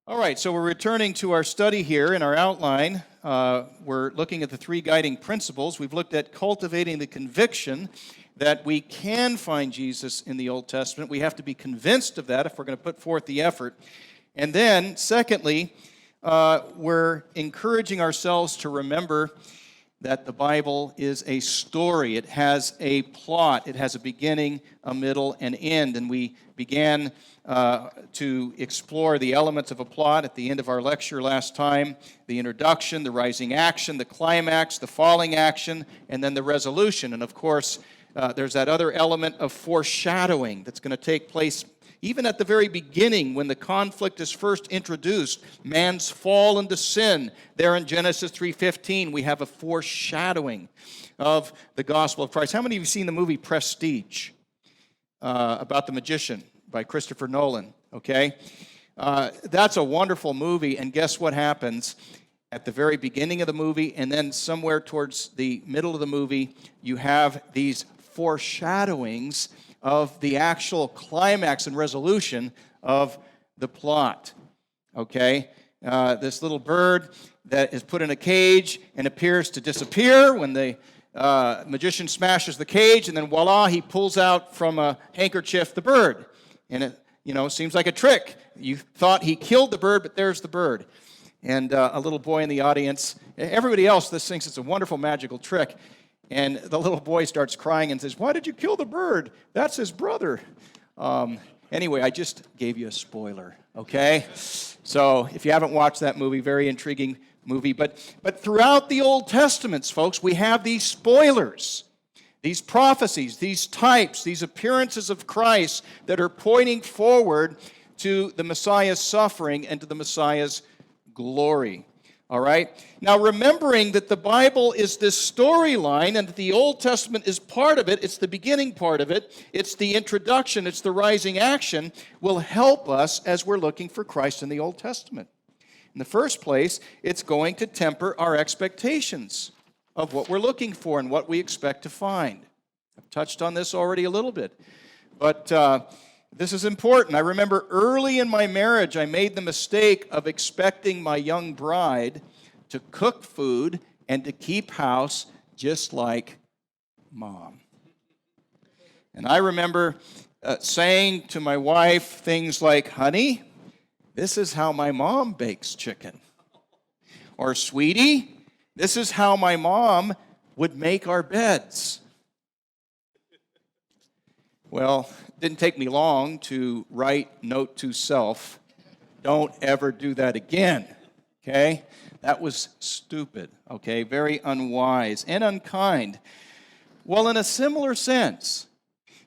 All right, so we're returning to our study here in our outline. We're looking at the three guiding principles. We've looked at cultivating the conviction that we can find Jesus in the Old Testament. We have to be convinced of that if we're going to put forth the effort. And then, secondly, we're encouraging ourselves to remember that the Bible is a story. It has a plot. It has a beginning, a middle, and end. And we began to explore the elements of a plot at the end of our lecture last time: the introduction, the rising action, the climax, the falling action, and then the resolution. And of course, there's that other element of foreshadowing that's going to take place even at the very beginning when the conflict is first introduced, man's fall into sin. There in Genesis 3:15, we have a foreshadowing of the gospel of Christ. How many of you have seen the movie Prestige about the magician by Christopher Nolan? Okay, that's a wonderful movie, and guess what happens at the very beginning of the movie, and then somewhere towards the middle of the movie, you have these foreshadowings of the actual climax and resolution of the plot. Okay? This little bird that is put in a cage and appears to disappear when the magician smashes the cage, and then voila, he pulls out from a handkerchief the bird. And it, seems like a trick. You thought he killed the bird, but there's the bird. And a little boy in the audience, everybody else thinks it's a wonderful magical trick. And the little boy starts crying and says, "Why did you kill the bird? That's his brother." Anyway, I just gave you a spoiler, okay? So if you haven't watched that movie, very intriguing movie. But throughout the Old Testaments, folks, we have these spoilers, these prophecies, these types, these appearances of Christ that are pointing forward to the Messiah's suffering and to the Messiah's glory. All right? Now, remembering that the Bible is this storyline and that the Old Testament is part of it, it's the beginning part of it, it's the introduction, it's the rising action, will help us as we're looking for Christ in the Old Testament. In the first place, it's going to temper our expectations of what we're looking for and what we expect to find. I've touched on this already a little bit, but this is important. I remember early in my marriage, I made the mistake of expecting my young bride to cook food and to keep house just like Mom. And I remember saying to my wife things like, "Honey, this is how my mom bakes chicken." Or, "Sweetie, this is how my mom would make our beds." Well, it didn't take me long to write note to self, "Don't ever do that again," okay? That was stupid, okay? Very unwise and unkind. Well, in a similar sense,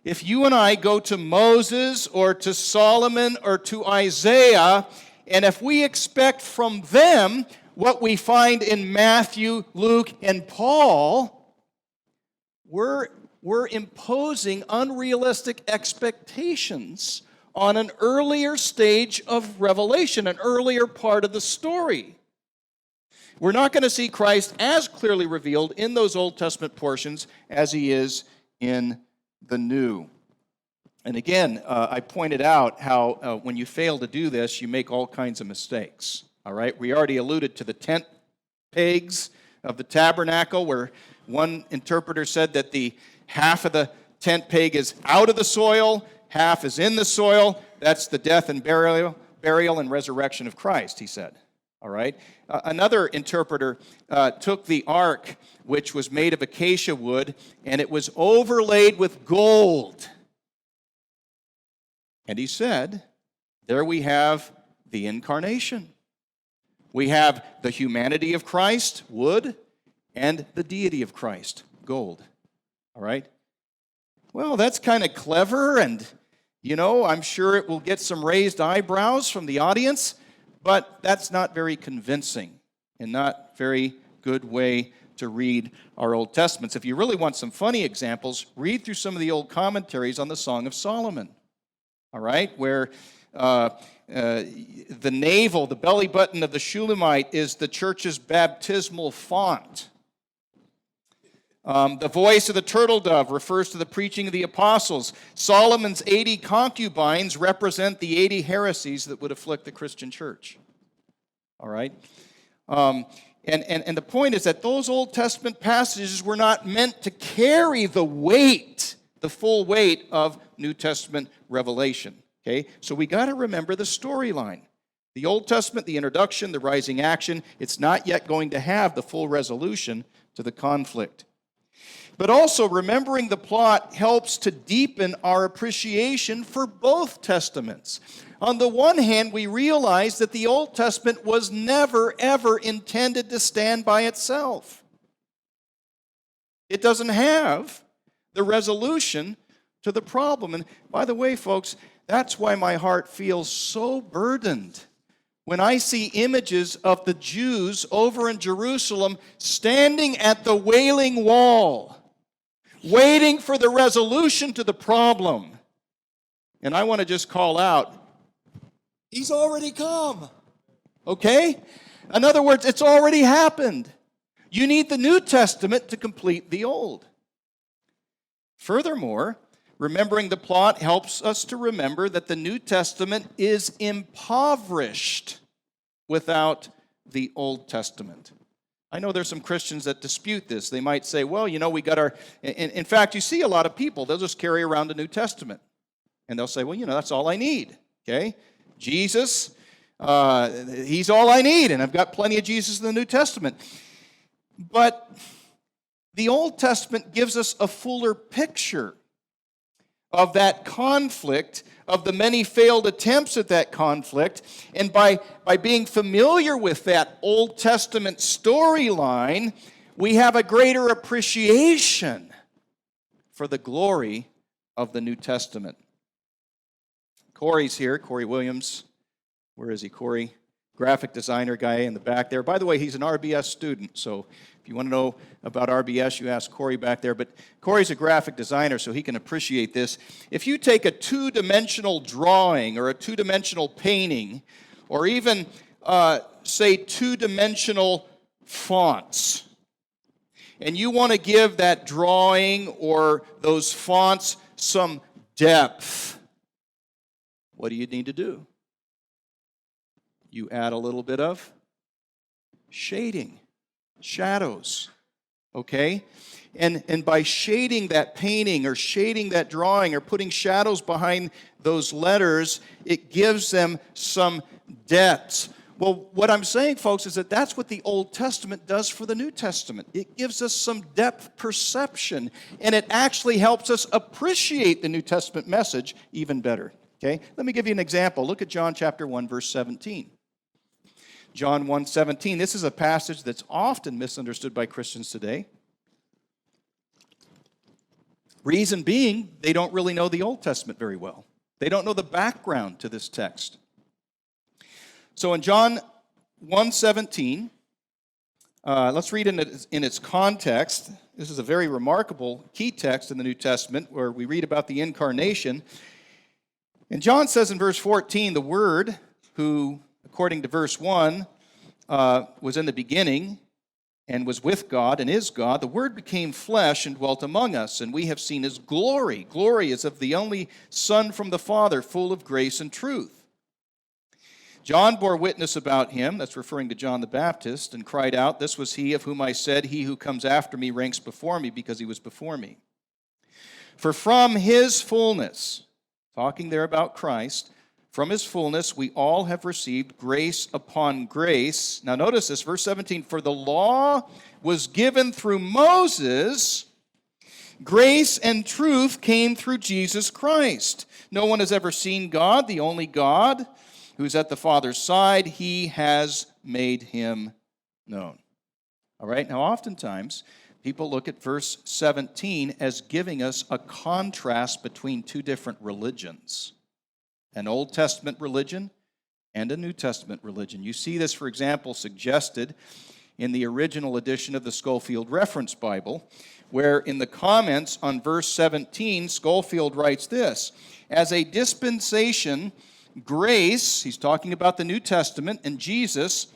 if you and I go to Moses or to Solomon or to Isaiah, and if we expect from them what we find in Matthew, Luke, and Paul, we're imposing unrealistic expectations on an earlier stage of revelation, an earlier part of the story. We're not going to see Christ as clearly revealed in those Old Testament portions as he is in the New. And again, I pointed out how when you fail to do this, you make all kinds of mistakes. All right? We already alluded to the tent pegs of the tabernacle, where one interpreter said that the half of the tent peg is out of the soil, half is in the soil. That's the death and burial and resurrection of Christ, he said. All right? Another interpreter took the ark, which was made of acacia wood, and it was overlaid with gold. And he said, there we have the incarnation. We have the humanity of Christ, wood, and the deity of Christ, gold. All right? Well, that's kind of clever, and, I'm sure it will get some raised eyebrows from the audience, but that's not very convincing and not very good way to read our Old Testaments. If you really want some funny examples, read through some of the old commentaries on the Song of Solomon, all right, where the navel, the belly button of the Shulamite is the church's baptismal font. The voice of the turtle dove refers to the preaching of the apostles. Solomon's 80 concubines represent the 80 heresies that would afflict the Christian church. all right? And the point is that those Old Testament passages were not meant to carry the weight, the full weight of New Testament revelation, okay? So we got to remember the storyline. The Old Testament, the introduction, the rising action, it's not yet going to have the full resolution to the conflict. But also, remembering the plot helps to deepen our appreciation for both testaments. On the one hand, we realize that the Old Testament was never, ever intended to stand by itself. It doesn't have the resolution to the problem. And by the way, folks, that's why my heart feels so burdened when I see images of the Jews over in Jerusalem standing at the Wailing Wall, waiting for the resolution to the problem. And I want to just call out, He's already come. Okay? In other words, it's already happened. You need the New Testament to complete the Old. Furthermore, remembering the plot helps us to remember that the New Testament is impoverished without the Old Testament. I know there's some Christians that dispute this. They might say, well, we got our... In fact, you see a lot of people, they'll just carry around the New Testament. And they'll say, well, that's all I need. Okay? Jesus, He's all I need, and I've got plenty of Jesus in the New Testament. But the Old Testament gives us a fuller picture of that conflict, of the many failed attempts at that conflict. And by being familiar with that Old Testament storyline, we have a greater appreciation for the glory of the New Testament. Corey's here, Corey Williams. Where is he, Corey? Graphic designer guy in the back there. By the way, he's an RBS student, so if you want to know about RBS, you ask Corey back there. But Corey's a graphic designer, so he can appreciate this. If you take a two-dimensional drawing or a two-dimensional painting, or even, say, two-dimensional fonts, and you want to give that drawing or those fonts some depth, what do you need to do? You add a little bit of shading, shadows, okay? And by shading that painting or shading that drawing or putting shadows behind those letters, it gives them some depth. Well, what I'm saying, folks, is that that's what the Old Testament does for the New Testament. It gives us some depth perception, and it actually helps us appreciate the New Testament message even better. Okay? Let me give you an example. Look at John chapter 1, verse 17. John 1:17. This is a passage that's often misunderstood by Christians today. Reason being, they don't really know the Old Testament very well. They don't know the background to this text. So in John 1:17, let's read in its context. This is a very remarkable key text in the New Testament where we read about the incarnation. And John says in verse 14, the Word, who, according to verse 1, was in the beginning and was with God and is God, the Word became flesh and dwelt among us, and we have seen His glory. Glory is of the only Son from the Father, full of grace and truth. John bore witness about Him, that's referring to John the Baptist, and cried out, this was He of whom I said, He who comes after me ranks before me, because He was before me. For from His fullness, talking there about Christ, from His fullness we all have received grace upon grace. Now notice this, verse 17, for the law was given through Moses, grace and truth came through Jesus Christ. No one has ever seen God, the only God, who's at the Father's side. He has made Him known. All right, now oftentimes people look at verse 17 as giving us a contrast between two different religions, an Old Testament religion and a New Testament religion. You see this, for example, suggested in the original edition of the Schofield Reference Bible, where in the comments on verse 17, Schofield writes this, as a dispensation, grace, he's talking about the New Testament and Jesus,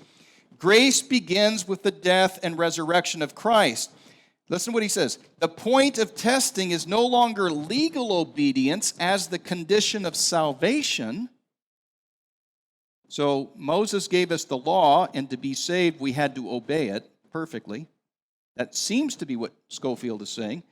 grace begins with the death and resurrection of Christ. Listen to what he says. The point of testing is no longer legal obedience as the condition of salvation, So Moses gave us the law, and to be saved, we had to obey it perfectly. That seems to be what Schofield is saying.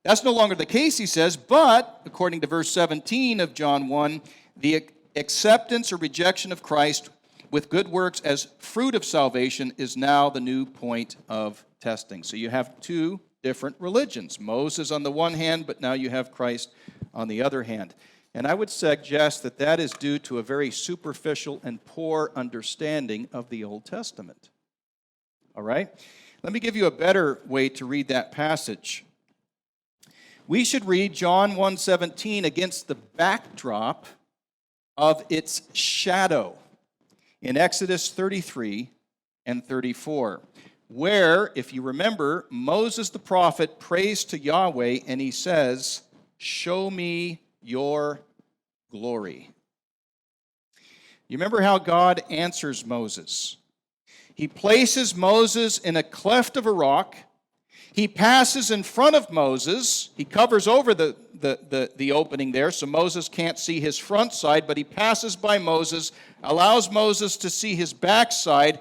That's no longer the case, he says, but, according to verse 17 of John 1, the acceptance or rejection of Christ with good works as fruit of salvation is now the new point of testing. So you have two different religions. Moses on the one hand, but now you have Christ on the other hand. And I would suggest that that is due to a very superficial and poor understanding of the Old Testament. All right? Let me give you a better way to read that passage. We should read John 1:17 against the backdrop of its shadow in Exodus 33 and 34, where, if you remember, Moses the prophet prays to Yahweh and he says, "Show me your glory." You remember how God answers Moses? He places Moses in a cleft of a rock. He passes in front of Moses. He covers over the opening there so Moses can't see his front side, but he passes by Moses, allows Moses to see his backside,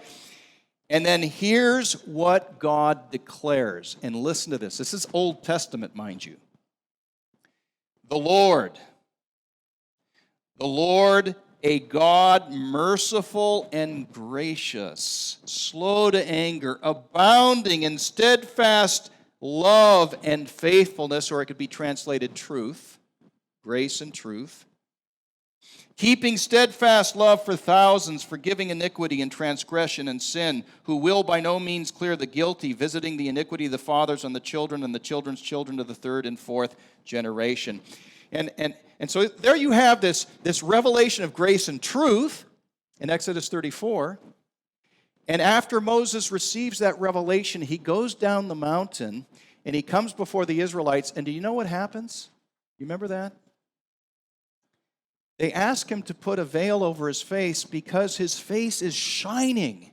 and then here's what God declares. And listen to this. This is Old Testament, mind you. The Lord, a God merciful and gracious, slow to anger, abounding in steadfast love and faithfulness, or it could be translated truth, grace and truth, keeping steadfast love for thousands, forgiving iniquity and transgression and sin, who will by no means clear the guilty, visiting the iniquity of the fathers on the children and the children's children to the third and fourth generation. And so there you have this revelation of grace and truth in Exodus 34. And after Moses receives that revelation, he goes down the mountain and he comes before the Israelites. And do you know what happens? You remember that? They ask him to put a veil over his face because his face is shining.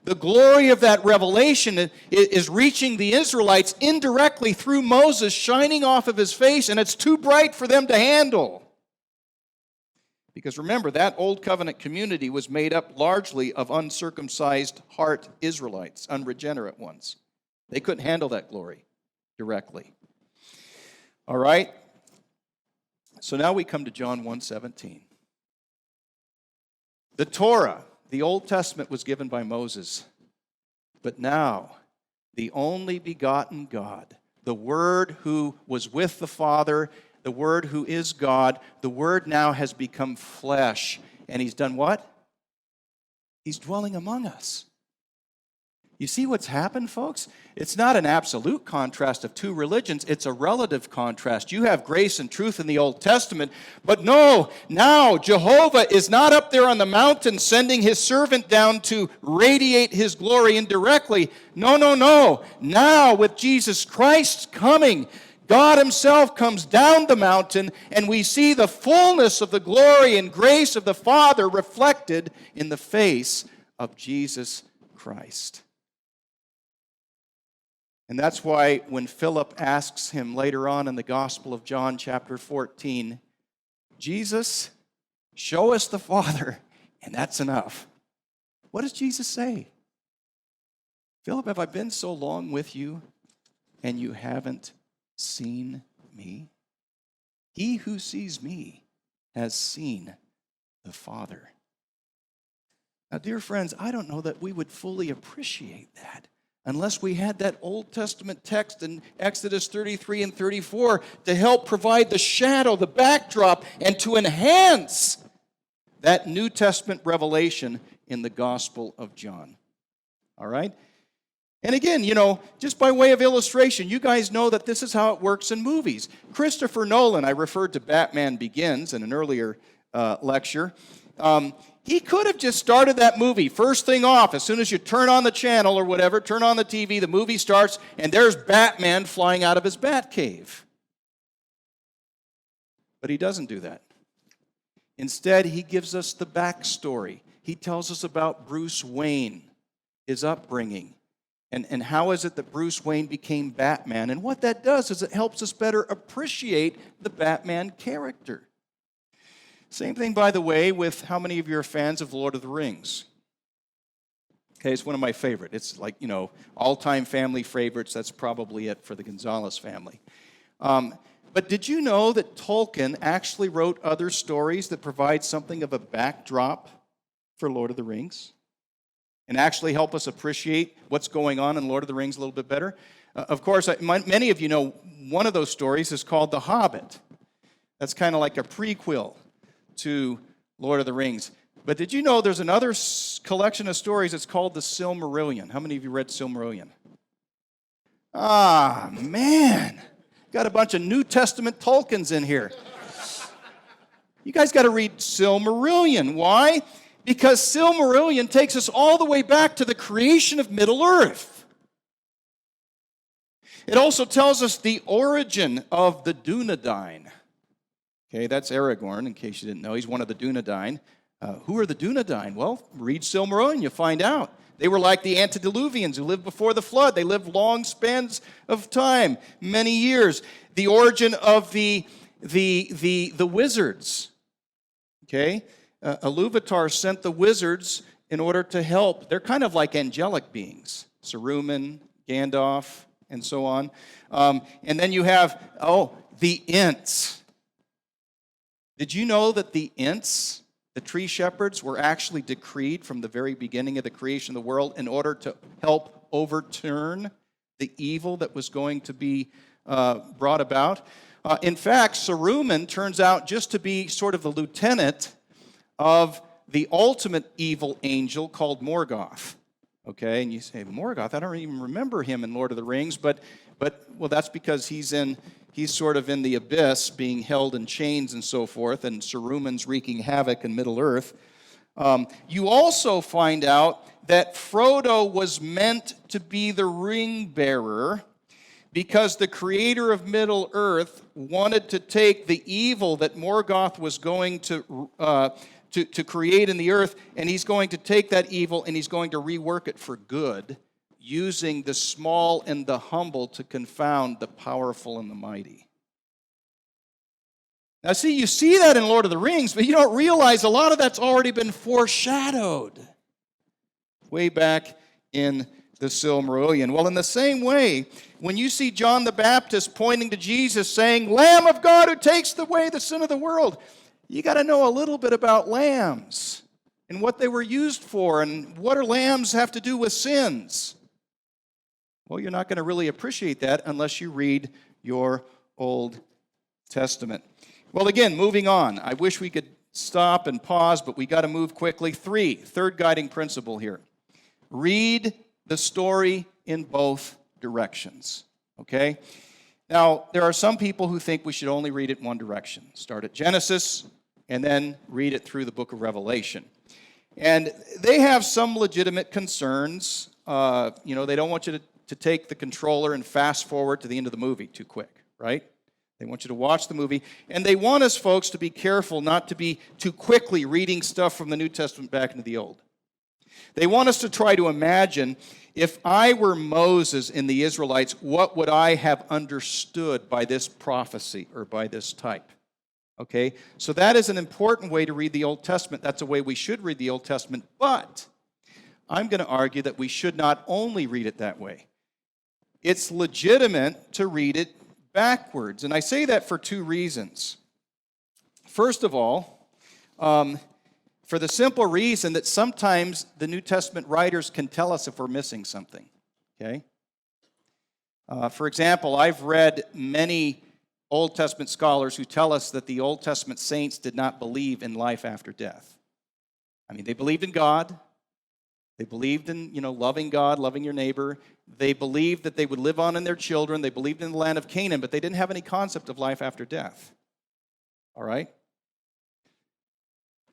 The glory of that revelation is reaching the Israelites indirectly through Moses, shining off of his face, and it's too bright for them to handle. Because remember, that old covenant community was made up largely of uncircumcised heart Israelites, unregenerate ones. They couldn't handle that glory directly. All right? So now we come to John 1:17. The Torah, the Old Testament, was given by Moses, but now the only begotten God, the Word who was with the Father, the Word who is God, the Word now has become flesh, and He's done what? He's dwelling among us. You see what's happened, folks? It's not an absolute contrast of two religions. It's a relative contrast. You have grace and truth in the Old Testament, but no, now Jehovah is not up there on the mountain sending his servant down to radiate his glory indirectly. No. Now with Jesus Christ coming, God himself comes down the mountain, and we see the fullness of the glory and grace of the Father reflected in the face of Jesus Christ. And that's why when Philip asks him later on in the Gospel of John chapter 14, Jesus, show us the Father, and that's enough. What does Jesus say? Philip, have I been so long with you, and you haven't seen me? He who sees me has seen the Father. Now, dear friends, I don't know that we would fully appreciate that unless we had that Old Testament text in Exodus 33 and 34 to help provide the shadow, the backdrop, and to enhance that New Testament revelation in the Gospel of John. All right? And again, just by way of illustration, you guys know that this is how it works in movies. Christopher Nolan, I referred to Batman Begins in an earlier lecture. He could have just started that movie first thing off. As soon as you turn on the channel or whatever, turn on the TV, the movie starts, and there's Batman flying out of his Batcave. But he doesn't do that. Instead, he gives us the backstory. He tells us about Bruce Wayne, his upbringing, and how is it that Bruce Wayne became Batman. And what that does is it helps us better appreciate the Batman character. Same thing, by the way, with how many of you are fans of Lord of the Rings? Okay, it's one of my favorite. It's like, all-time family favorites. That's probably it for the Gonzales family. But did you know that Tolkien actually wrote other stories that provide something of a backdrop for Lord of the Rings and actually help us appreciate what's going on in Lord of the Rings a little bit better? Of course, many of you know one of those stories is called The Hobbit. That's kind of like a prequel to Lord of the Rings. But did you know there's another collection of stories that's called the Silmarillion? How many of you read Silmarillion? Ah, man. Got a bunch of New Testament Tolkiens in here. You guys got to read Silmarillion. Why? Because Silmarillion takes us all the way back to the creation of Middle-earth. It also tells us the origin of the Dunedain. Okay, that's Aragorn, in case you didn't know. He's one of the Dunedain. Who are the Dunedain? Well, read Silmarillion, you'll find out. They were like the antediluvians who lived before the flood. They lived long spans of time, many years. The origin of the wizards. Okay? Iluvatar sent the wizards in order to help. They're kind of like angelic beings. Saruman, Gandalf, and so on. And then you have, the Ents. Did you know that the Ents, the tree shepherds, were actually decreed from the very beginning of the creation of the world in order to help overturn the evil that was going to be brought about? In fact, Saruman turns out just to be sort of the lieutenant of the ultimate evil angel called Morgoth. Okay, and you say, Morgoth, I don't even remember him in Lord of the Rings, but that's because he's sort of in the abyss, being held in chains and so forth, and Saruman's wreaking havoc in Middle-earth. You also find out that Frodo was meant to be the ring bearer because the creator of Middle-earth wanted to take the evil that Morgoth was going to create in the earth, and he's going to take that evil and he's going to rework it for good, using the small and the humble to confound the powerful and the mighty. Now, see, you see that in Lord of the Rings, but you don't realize a lot of that's already been foreshadowed way back in the Silmarillion. Well, in the same way, when you see John the Baptist pointing to Jesus saying, Lamb of God who takes away the sin of the world, you got to know a little bit about lambs and what they were used for and what do lambs have to do with sins. Well, you're not going to really appreciate that unless you read your Old Testament. Well, again, moving on. I wish we could stop and pause, but we got to move quickly. Third guiding principle here. Read the story in both directions. Okay? Now, there are some people who think we should only read it in one direction. Start at Genesis and then read it through the book of Revelation. And they have some legitimate concerns. They don't want you to take the controller and fast forward to the end of the movie too quick, right? They want you to watch the movie. And they want us folks to be careful not to be too quickly reading stuff from the New Testament back into the Old. They want us to try to imagine, if I were Moses in the Israelites, what would I have understood by this prophecy or by this type? Okay? So that is an important way to read the Old Testament. That's a way we should read the Old Testament. But I'm going to argue that we should not only read it that way. It's legitimate to read it backwards. And I say that for two reasons. First of all, for the simple reason that sometimes the New Testament writers can tell us if we're missing something. Okay? For example, I've read many Old Testament scholars who tell us that the Old Testament saints did not believe in life after death. I mean, they believed in God. They believed in, loving God, loving your neighbor. They believed that they would live on in their children. They believed in the land of Canaan, but they didn't have any concept of life after death. All right?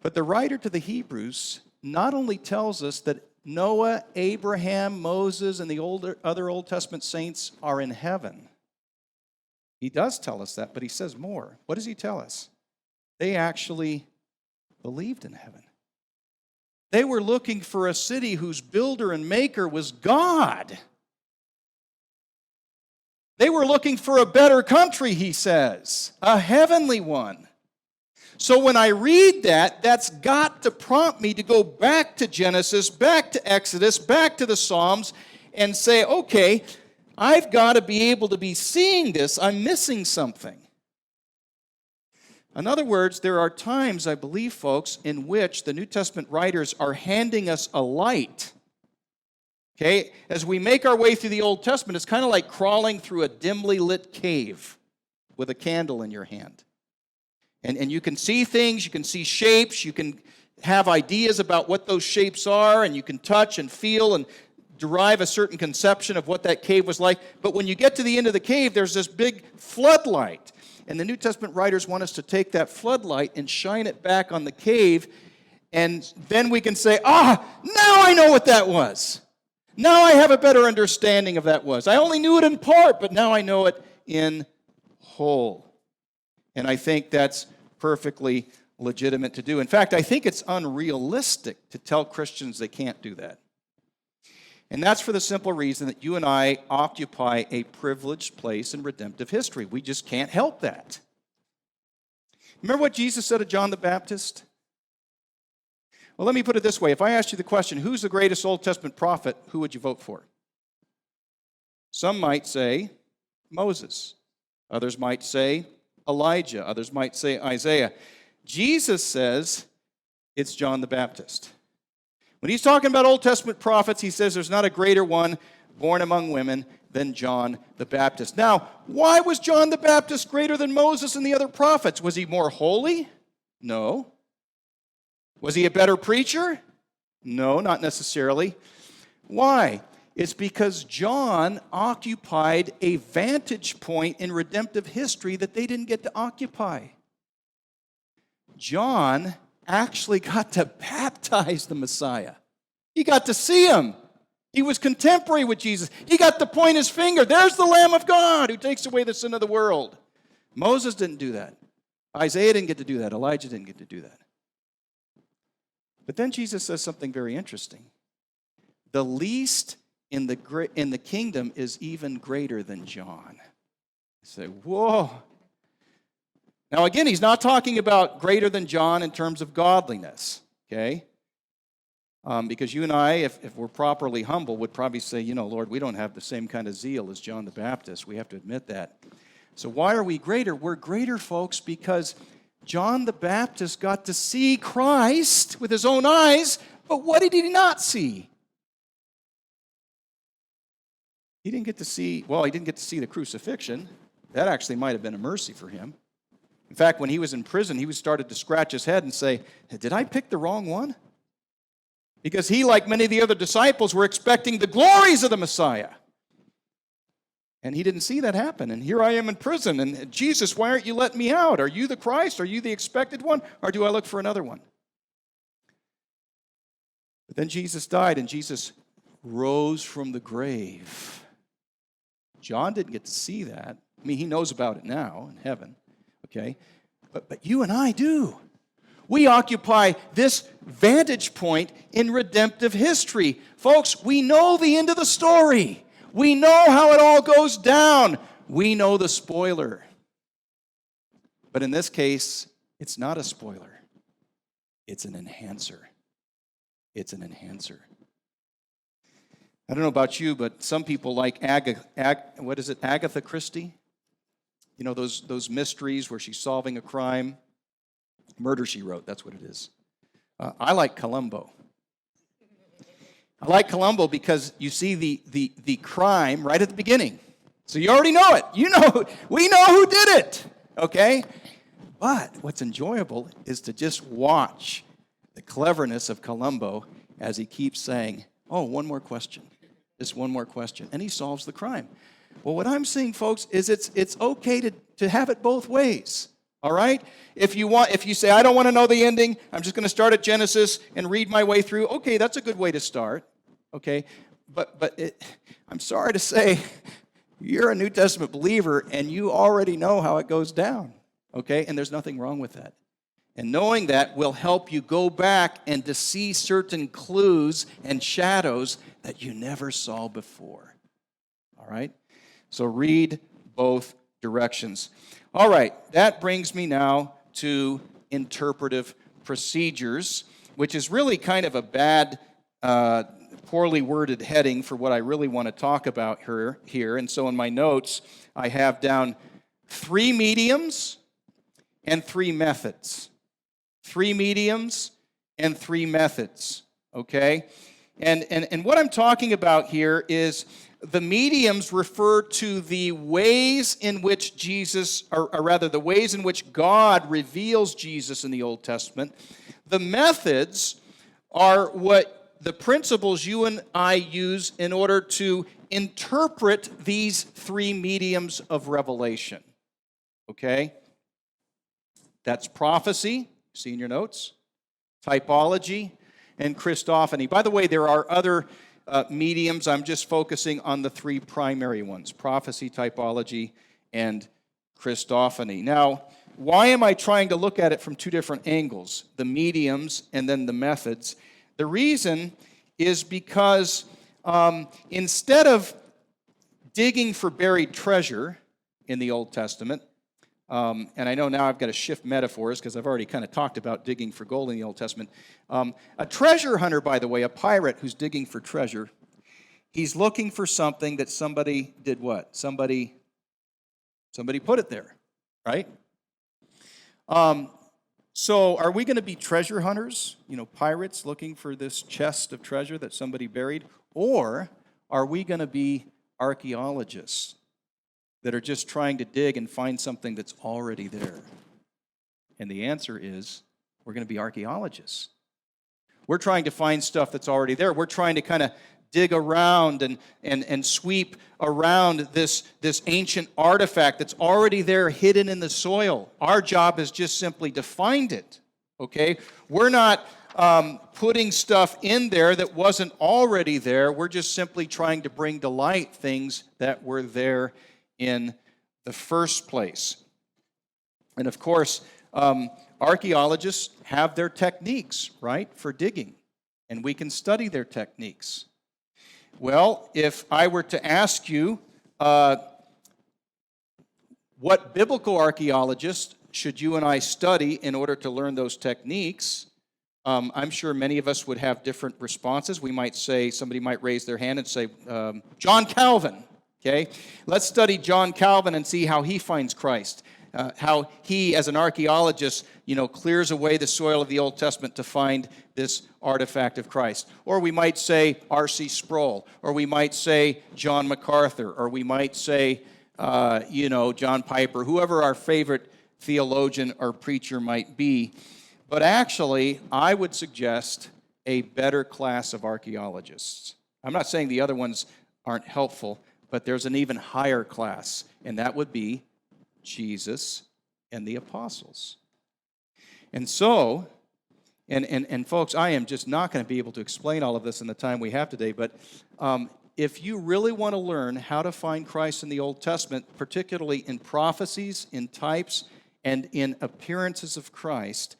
But the writer to the Hebrews not only tells us that Noah, Abraham, Moses, and the other Old Testament saints are in heaven. He does tell us that, but he says more. What does he tell us? They actually believed in heaven. They were looking for a city whose builder and maker was God. They were looking for a better country, he says, a heavenly one. So when I read that, that's got to prompt me to go back to Genesis, back to Exodus, back to the Psalms, and say, okay, I've got to be able to be seeing this. I'm missing something. In other words, there are times, I believe, folks, in which the New Testament writers are handing us a light. Okay? As we make our way through the Old Testament, it's kind of like crawling through a dimly lit cave with a candle in your hand. And you can see things, you can see shapes, you can have ideas about what those shapes are, and you can touch and feel and derive a certain conception of what that cave was like. But when you get to the end of the cave, there's this big floodlight. And the New Testament writers want us to take that floodlight and shine it back on the cave, and then we can say, now I know what that was. Now I have a better understanding of that was. I only knew it in part, but now I know it in whole. And I think that's perfectly legitimate to do. In fact, I think it's unrealistic to tell Christians they can't do that. And that's for the simple reason that you and I occupy a privileged place in redemptive history. We just can't help that. Remember what Jesus said to John the Baptist? Well, let me put it this way. If I asked you the question, who's the greatest Old Testament prophet, who would you vote for? Some might say Moses. Others might say Elijah. Others might say Isaiah. Jesus says it's John the Baptist. When he's talking about Old Testament prophets, he says there's not a greater one born among women than John the Baptist. Now, why was John the Baptist greater than Moses and the other prophets? Was he more holy? No. Was he a better preacher? No, not necessarily. Why? It's because John occupied a vantage point in redemptive history that they didn't get to occupy. John actually got to baptize the Messiah. He got to see him. He was contemporary with Jesus. He got to point his finger. There's the Lamb of God who takes away the sin of the world. Moses didn't do that. Isaiah didn't get to do that. Elijah didn't get to do that. But then Jesus says something very interesting. The least in the kingdom is even greater than John. You say, whoa. Now again, he's not talking about greater than John in terms of godliness, okay? Because you and I, if we're properly humble, would probably say, Lord, we don't have the same kind of zeal as John the Baptist. We have to admit that. So why are we greater? We're greater, folks, because John the Baptist got to see Christ with his own eyes, but what did he not see? He didn't get to see the crucifixion. That actually might have been a mercy for him. In fact, when he was in prison, he started to scratch his head and say, did I pick the wrong one? Because he, like many of the other disciples, were expecting the glories of the Messiah. And he didn't see that happen. And here I am in prison. And Jesus, why aren't you letting me out? Are you the Christ? Are you the expected one? Or do I look for another one? But then Jesus died, and Jesus rose from the grave. John didn't get to see that. I mean, he knows about it now in heaven. Okay? But you and I do. We occupy this vantage point in redemptive history. Folks, we know the end of the story. We know how it all goes down. We know the spoiler. But in this case, it's not a spoiler. It's an enhancer. It's an enhancer. I don't know about you, but some people like Agatha Christie? You know, those mysteries where she's solving a crime. Murder, She Wrote, that's what it is. I like Columbo. I like Columbo because you see the crime right at the beginning. So you already know it. We know who did it, okay? But what's enjoyable is to just watch the cleverness of Columbo as he keeps saying, one more question. Just one more question. And he solves the crime. Well, what I'm saying, folks, is it's okay to have it both ways. All right? If you say, I don't want to know the ending, I'm just going to start at Genesis and read my way through, okay, that's a good way to start. Okay? But I'm sorry to say, you're a New Testament believer and you already know how it goes down. Okay? And there's nothing wrong with that. And knowing that will help you go back and to see certain clues and shadows that you never saw before. All right? So read both directions. All right, that brings me now to interpretive procedures, which is really kind of a bad, poorly worded heading for what I really want to talk about here. And so in my notes, I have down 3 mediums and 3 methods. 3 mediums and 3 methods, okay? And what I'm talking about here is the mediums refer to the ways in which Jesus, or rather the ways in which God reveals Jesus in the Old Testament. The methods are what the principles you and I use in order to interpret these 3 mediums of revelation, okay? That's prophecy, see in your notes, typology, and Christophany. By the way, there are other mediums. I'm just focusing on the 3 primary ones, prophecy, typology, and Christophany. Now, why am I trying to look at it from 2 different angles, the mediums and then the methods? The reason is because instead of digging for buried treasure in the Old Testament, and I know now I've got to shift metaphors because I've already kind of talked about digging for gold in the Old Testament. A treasure hunter, by the way, a pirate who's digging for treasure, he's looking for something that somebody did what? Somebody put it there, right? So are we going to be treasure hunters, pirates looking for this chest of treasure that somebody buried? Or are we going to be archaeologists that are just trying to dig and find something that's already there? And the answer is, we're going to be archaeologists. We're trying to find stuff that's already there. We're trying to kind of dig around and sweep around this ancient artifact that's already there, hidden in the soil. Our job is just simply to find it, okay? We're not putting stuff in there that wasn't already there. We're just simply trying to bring to light things that were there in the first place. And of course, archaeologists have their techniques, right, for digging, and we can study their techniques. Well, if I were to ask you what biblical archaeologists should you and I study in order to learn those techniques, I'm sure many of us would have different responses. We might say, somebody might raise their hand and say, John Calvin. Okay, let's study John Calvin and see how he finds Christ, how he, as an archaeologist, clears away the soil of the Old Testament to find this artifact of Christ. Or we might say R.C. Sproul, or we might say John MacArthur, or we might say, John Piper, whoever our favorite theologian or preacher might be. But actually, I would suggest a better class of archaeologists. I'm not saying the other ones aren't helpful, but there's an even higher class, and that would be Jesus and the apostles. And so, and folks, I am just not going to be able to explain all of this in the time we have today, but if you really want to learn how to find Christ in the Old Testament, particularly in prophecies, in types, and in appearances of Christ,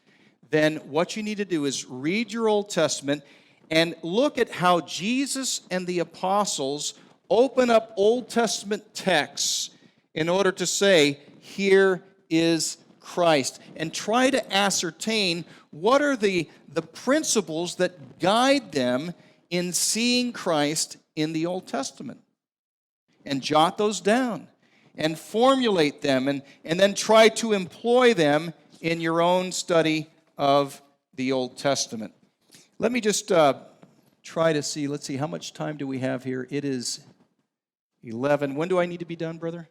then what you need to do is read your Old Testament and look at how Jesus and the apostles open up Old Testament texts in order to say, here is Christ, and try to ascertain what are the principles that guide them in seeing Christ in the Old Testament. And jot those down and formulate them and then try to employ them in your own study of the Old Testament. Let me just try to see, let's see, how much time do we have here? It is 11. When do I need to be done, brother?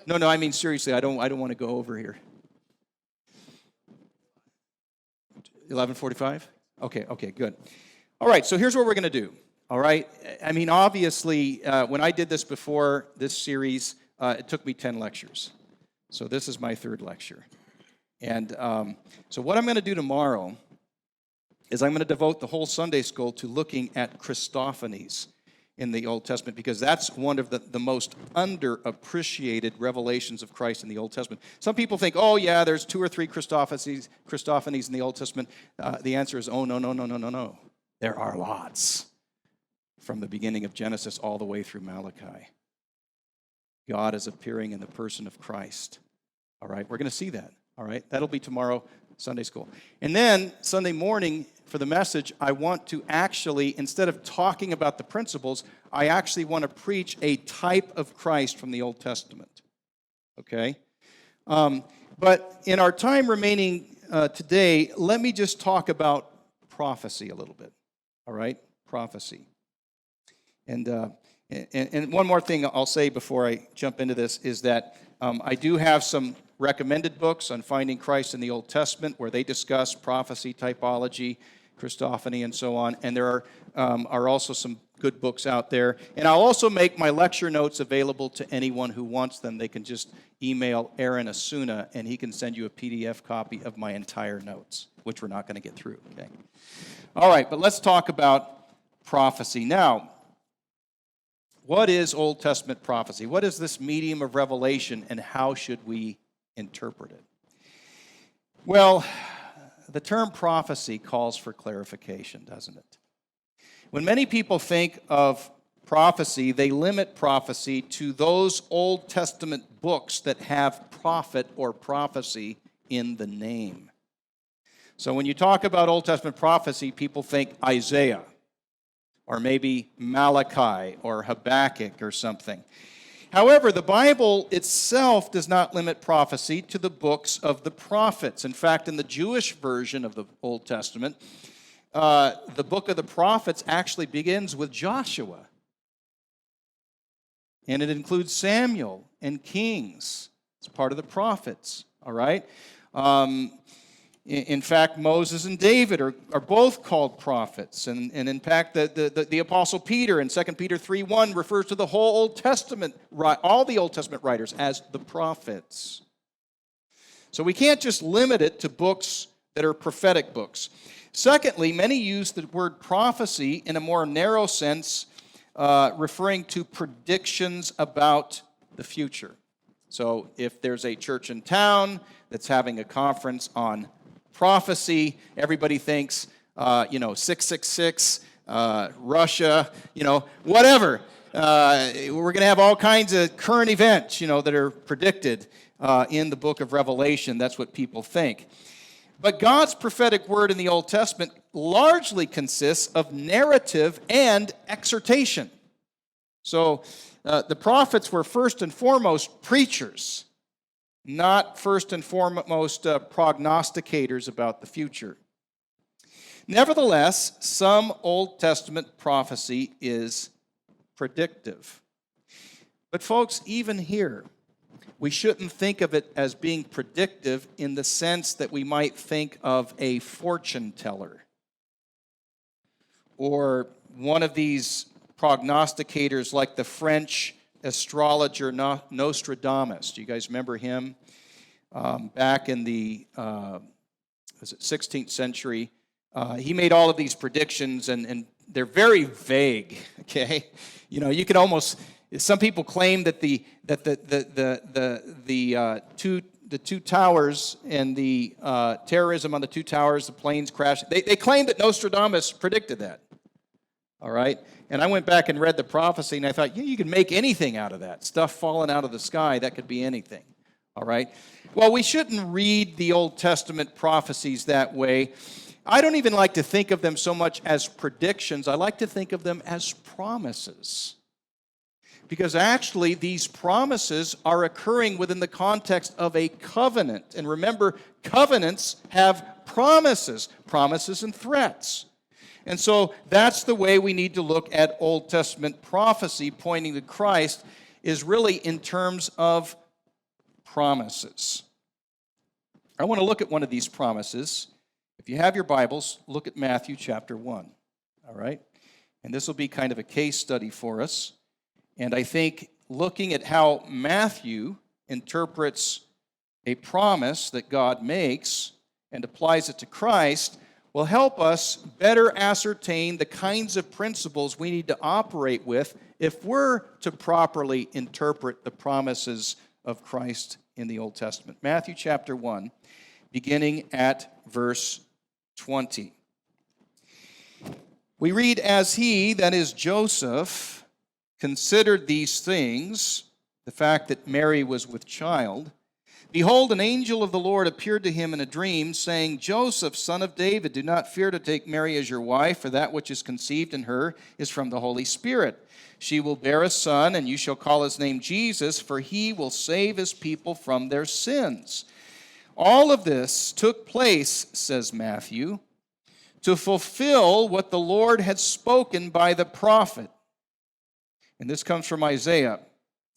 No, I mean seriously, I don't want to go over here. 11:45? Okay, good. All right, so here's what we're going to do. All right? I mean, obviously, when I did this before this series, it took me 10 lectures. So this is my 3rd lecture. And so what I'm going to do tomorrow is I'm going to devote the whole Sunday school to looking at Christophanies in the Old Testament, because that's one of the most underappreciated revelations of Christ in the Old Testament. Some people think, oh yeah, there's 2 or 3 Christophanies in the Old Testament. The answer is, oh, no. There are lots from the beginning of Genesis all the way through Malachi. God is appearing in the person of Christ. All right, we're going to see that. All right, that'll be tomorrow, Sunday school. And then Sunday morning for the message, I want to actually, instead of talking about the principles, I actually want to preach a type of Christ from the Old Testament. Okay? But in our time remaining today, let me just talk about prophecy a little bit. All right? Prophecy. And one more thing I'll say before I jump into this is that I do have some recommended books on finding Christ in the Old Testament where they discuss prophecy, typology, Christophany, and so on. And there are also some good books out there. And I'll also make my lecture notes available to anyone who wants them. They can just email Aaron Asuna, and he can send you a PDF copy of my entire notes, which we're not going to get through. Okay. All right, but let's talk about prophecy. Now, what is Old Testament prophecy? What is this medium of revelation, and how should we interpret it? Well, the term prophecy calls for clarification, doesn't it? When many people think of prophecy, they limit prophecy to those Old Testament books that have prophet or prophecy in the name. So when you talk about Old Testament prophecy, people think Isaiah, or maybe Malachi, or Habakkuk, or something. However, the Bible itself does not limit prophecy to the books of the prophets. In fact, in the Jewish version of the Old Testament, the book of the prophets actually begins with Joshua. And it includes Samuel and Kings. It's part of the prophets, all right? In fact, Moses and David are both called prophets. And in fact, the Apostle Peter in 2 Peter 3:1 refers to the whole Old Testament, all the Old Testament writers as the prophets. So we can't just limit it to books that are prophetic books. Secondly, many use the word prophecy in a more narrow sense, referring to predictions about the future. So if there's a church in town that's having a conference on prophecy, everybody thinks, 666, Russia, whatever. We're going to have all kinds of current events, that are predicted in the book of Revelation. That's what people think. But God's prophetic word in the Old Testament largely consists of narrative and exhortation. So the prophets were first and foremost preachers, not first and foremost prognosticators about the future. Nevertheless, some Old Testament prophecy is predictive. But folks, even here, we shouldn't think of it as being predictive in the sense that we might think of a fortune teller or one of these prognosticators like the French astrologer Nostradamus. Do you guys remember him? Back in the 16th century, he made all of these predictions, and they're very vague. Okay, you can almost. Some people claim that the two towers and the terrorism on the two towers, the planes crash. They claim that Nostradamus predicted that. All right. And I went back and read the prophecy, and I thought, you can make anything out of that. Stuff falling out of the sky, that could be anything. All right? Well, we shouldn't read the Old Testament prophecies that way. I don't even like to think of them so much as predictions. I like to think of them as promises. Because actually, these promises are occurring within the context of a covenant. And remember, covenants have promises and threats. And so that's the way we need to look at Old Testament prophecy pointing to Christ, is really in terms of promises. I want to look at one of these promises. If you have your Bibles, look at Matthew chapter 1. All right? And this will be kind of a case study for us. And I think looking at how Matthew interprets a promise that God makes and applies it to Christ will help us better ascertain the kinds of principles we need to operate with if we're to properly interpret the promises of Christ in the Old Testament. Matthew chapter 1, beginning at verse 20. We read, "As he," that is Joseph, "considered these things," the fact that Mary was with child, Behold, an angel of the Lord appeared to him in a dream, saying, Joseph, son of David, do not fear to take Mary as your wife, for that which is conceived in her is from the Holy Spirit. She will bear a son, and you shall call his name Jesus, for he will save his people from their sins. All of this took place, says Matthew, to fulfill what the Lord had spoken by the prophet. And this comes from Isaiah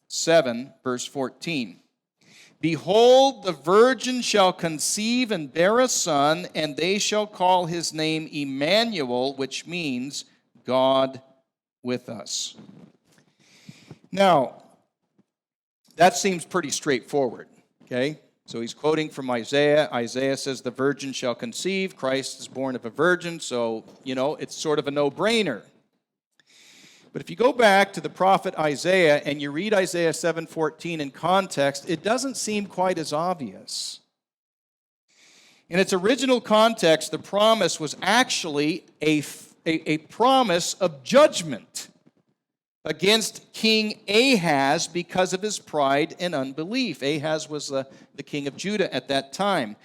7, verse 14. Behold, the virgin shall conceive and bear a son, and they shall call his name Emmanuel, which means God with us. Now, that seems pretty straightforward, okay? So he's quoting from Isaiah. Isaiah says the virgin shall conceive. Christ is born of a virgin, so, it's sort of a no-brainer. But if you go back to the prophet Isaiah and you read Isaiah 7:14 in context, it doesn't seem quite as obvious. In its original context, the promise was actually a promise of judgment against King Ahaz because of his pride and unbelief. Ahaz was the king of Judah at that time.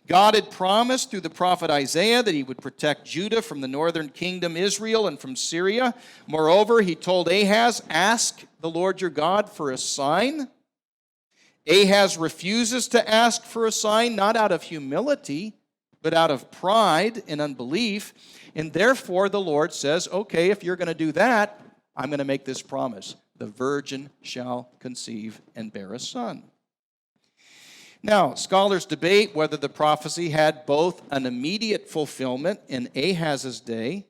God had promised through the prophet Isaiah that he would protect Judah from the northern kingdom, Israel, and from Syria. Moreover, he told Ahaz, ask the Lord your God for a sign. Ahaz refuses to ask for a sign, not out of humility, but out of pride and unbelief. And therefore, the Lord says, okay, if you're going to do that, I'm going to make this promise. The virgin shall conceive and bear a son. Now, scholars debate whether the prophecy had both an immediate fulfillment in Ahaz's day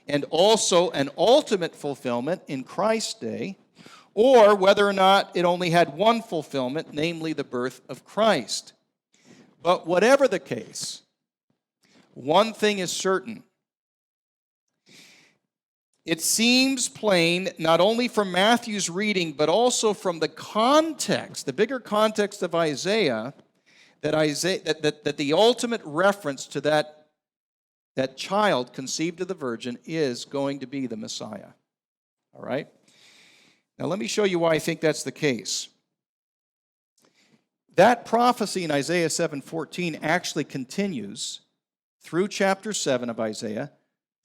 and also an ultimate fulfillment in Christ's day, or whether or not it only had one fulfillment, namely the birth of Christ. But whatever the case, one thing is certain. It seems plain, not only from Matthew's reading, but also from the context, the bigger context of Isaiah, that the ultimate reference to that child conceived of the virgin is going to be the Messiah. All right? Now let me show you why I think that's the case. That prophecy in Isaiah 7:14 actually continues through chapter 7 of Isaiah,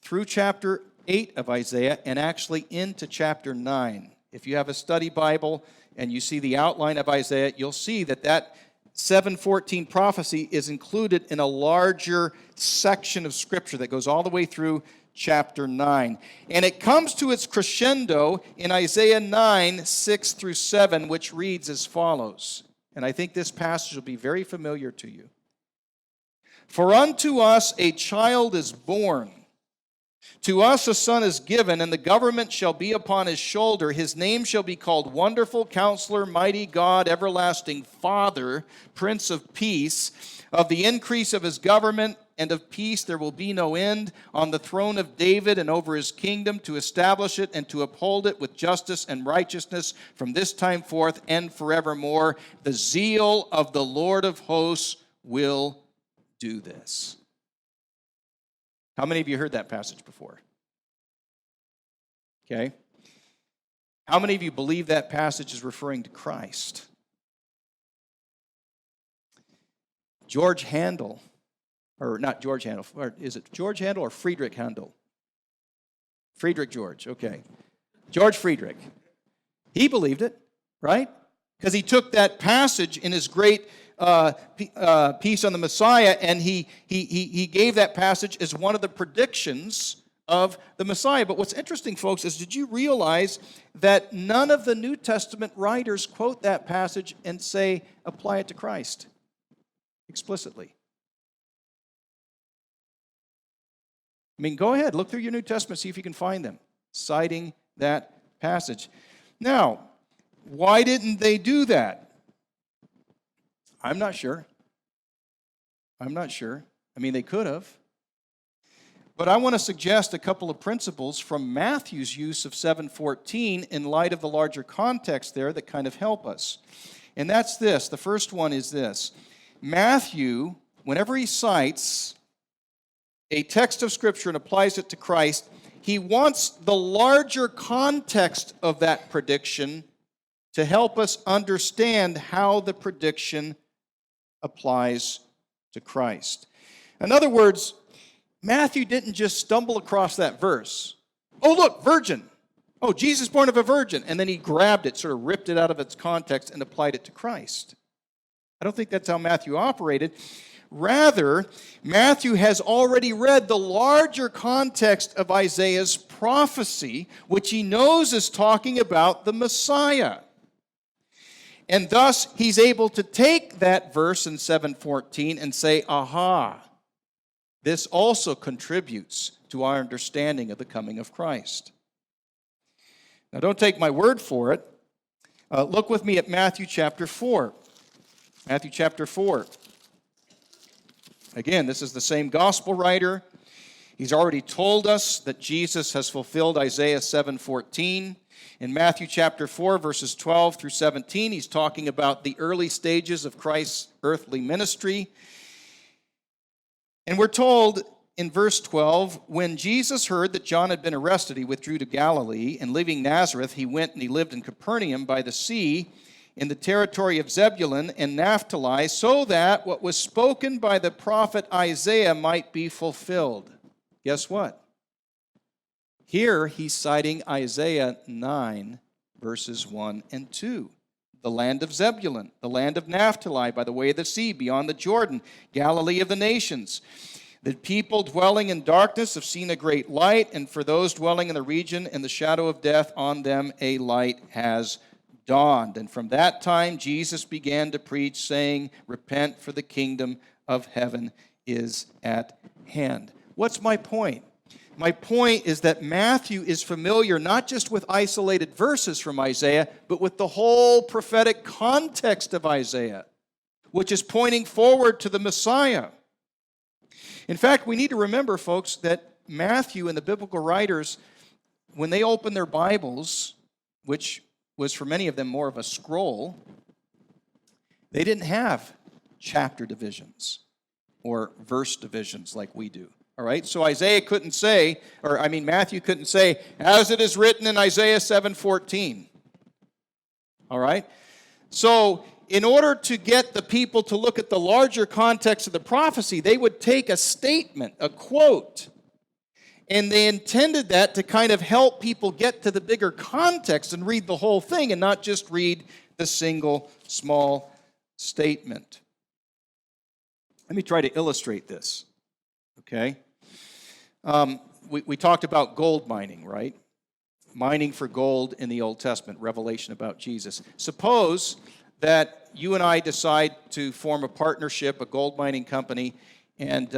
through chapter 8 of Isaiah, and actually into chapter 9. If you have a study Bible and you see the outline of Isaiah, you'll see that 7:14 prophecy is included in a larger section of Scripture that goes all the way through chapter 9. And it comes to its crescendo in Isaiah 9, 6 through 7, which reads as follows. And I think this passage will be very familiar to you. For unto us a child is born, to us a son is given, and the government shall be upon his shoulder. His name shall be called Wonderful Counselor, Mighty God, Everlasting Father, Prince of Peace. Of the increase of his government and of peace there will be no end, on the throne of David and over his kingdom, to establish it and to uphold it with justice and righteousness from this time forth and forevermore. The zeal of the Lord of hosts will do this. How many of you heard that passage before? Okay. How many of you believe that passage is referring to Christ? George Handel, or not George Handel, or is it George Handel or Friedrich Handel? Friedrich George, okay. George Friedrich. He believed it, right? Because he took that passage in his great piece on the Messiah, and he gave that passage as one of the predictions of the Messiah. But what's interesting, folks, is did you realize that none of the New Testament writers quote that passage and say, apply it to Christ explicitly? I mean, go ahead, look through your New Testament, see if you can find them citing that passage. Now, why didn't they do that? I'm not sure. I mean, they could have. But I want to suggest a couple of principles from Matthew's use of 7:14 in light of the larger context there that kind of help us. And that's this. The first one is this. Matthew, whenever he cites a text of Scripture and applies it to Christ, he wants the larger context of that prediction to help us understand how the prediction applies to Christ. In other words, Matthew didn't just stumble across that verse. Oh, look, virgin. Oh, Jesus born of a virgin. And then he grabbed it, sort of ripped it out of its context and applied it to Christ. I don't think that's how Matthew operated. Rather, Matthew has already read the larger context of Isaiah's prophecy, which he knows is talking about the Messiah. And thus, he's able to take that verse in 7:14 and say, aha, this also contributes to our understanding of the coming of Christ. Now, don't take my word for it. Look with me at Matthew chapter 4. Matthew chapter 4. Again, this is the same gospel writer. He's already told us that Jesus has fulfilled Isaiah 7:14. In Matthew chapter 4, verses 12 through 17, he's talking about the early stages of Christ's earthly ministry. And we're told in verse 12, when Jesus heard that John had been arrested, he withdrew to Galilee, and leaving Nazareth, he went and he lived in Capernaum by the sea, in the territory of Zebulun and Naphtali, so that what was spoken by the prophet Isaiah might be fulfilled. Guess what? Here he's citing Isaiah 9, verses 1 and 2. The land of Zebulun, the land of Naphtali, by the way of the sea, beyond the Jordan, Galilee of the nations. The people dwelling in darkness have seen a great light, and for those dwelling in the region in the shadow of death, on them a light has dawned. And from that time, Jesus began to preach, saying, repent, for the kingdom of heaven is at hand. What's my point? My point is that Matthew is familiar not just with isolated verses from Isaiah, but with the whole prophetic context of Isaiah, which is pointing forward to the Messiah. In fact, we need to remember, folks, that Matthew and the biblical writers, when they opened their Bibles, which was for many of them more of a scroll, they didn't have chapter divisions or verse divisions like we do. All right, so Matthew couldn't say, as it is written in Isaiah 7:14. All right, so in order to get the people to look at the larger context of the prophecy, they would take a statement, a quote, and they intended that to kind of help people get to the bigger context and read the whole thing and not just read the single small statement. Let me try to illustrate this, okay? We talked about gold mining, right? Mining for gold in the Old Testament, revelation about Jesus. Suppose that you and I decide to form a partnership, a gold mining company, and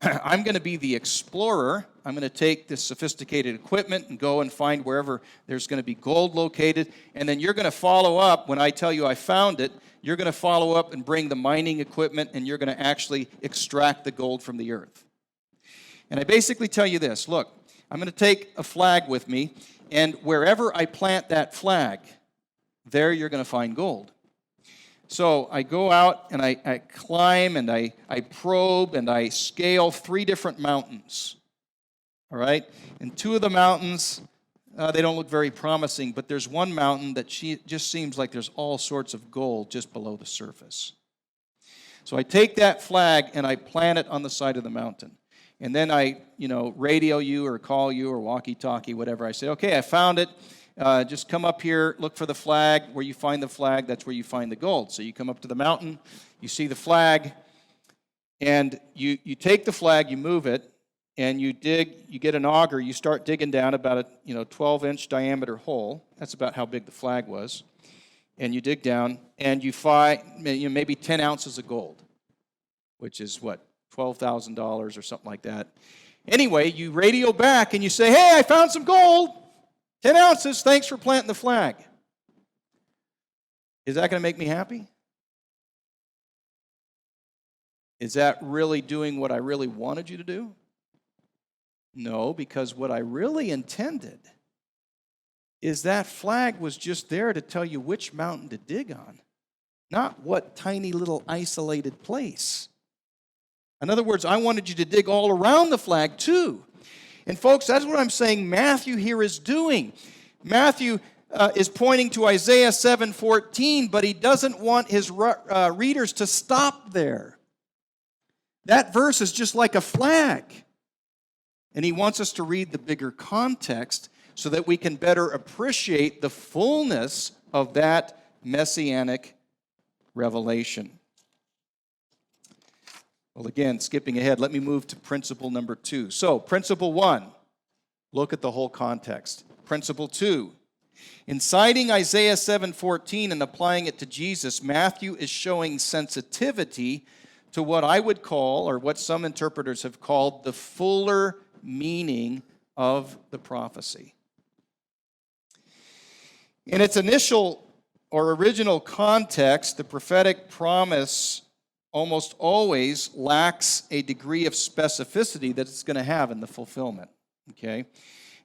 I'm going to be the explorer. I'm going to take this sophisticated equipment and go and find wherever there's going to be gold located, and then you're going to follow up when I tell you I found it. You're going to follow up and bring the mining equipment, and you're going to actually extract the gold from the earth. And I basically tell you this, look, I'm going to take a flag with me, and wherever I plant that flag, there you're going to find gold. So I go out and I climb and I probe and I scale 3 different mountains, all right? And 2 of the mountains, they don't look very promising, but there's one mountain that just seems like there's all sorts of gold just below the surface. So I take that flag and I plant it on the side of the mountain. And then I, radio you or call you or walkie-talkie, whatever. I say, okay, I found it. Just come up here, look for the flag. Where you find the flag, that's where you find the gold. So you come up to the mountain, you see the flag, and you take the flag, you move it, and you dig, you get an auger, you start digging down about a 12-inch diameter hole. That's about how big the flag was. And you dig down, and you find maybe 10 ounces of gold, which is what? $12,000 or something like that. Anyway, you radio back and you say, hey, I found some gold. 10 ounces, thanks for planting the flag. Is that going to make me happy? Is that really doing what I really wanted you to do? No, because what I really intended is that flag was just there to tell you which mountain to dig on, not what tiny little isolated place. In other words, I wanted you to dig all around the flag too. And folks, that's what I'm saying Matthew here is doing. Matthew is pointing to Isaiah 7:14, but he doesn't want his readers to stop there. That verse is just like a flag. And he wants us to read the bigger context so that we can better appreciate the fullness of that messianic revelation. Well, again, skipping ahead, let me move to principle number 2. So, principle 1, look at the whole context. Principle 2, in citing Isaiah 7:14 and applying it to Jesus, Matthew is showing sensitivity to what I would call, or what some interpreters have called, the fuller meaning of the prophecy. In its initial or original context, the prophetic promise almost always lacks a degree of specificity that it's going to have in the fulfillment. Okay?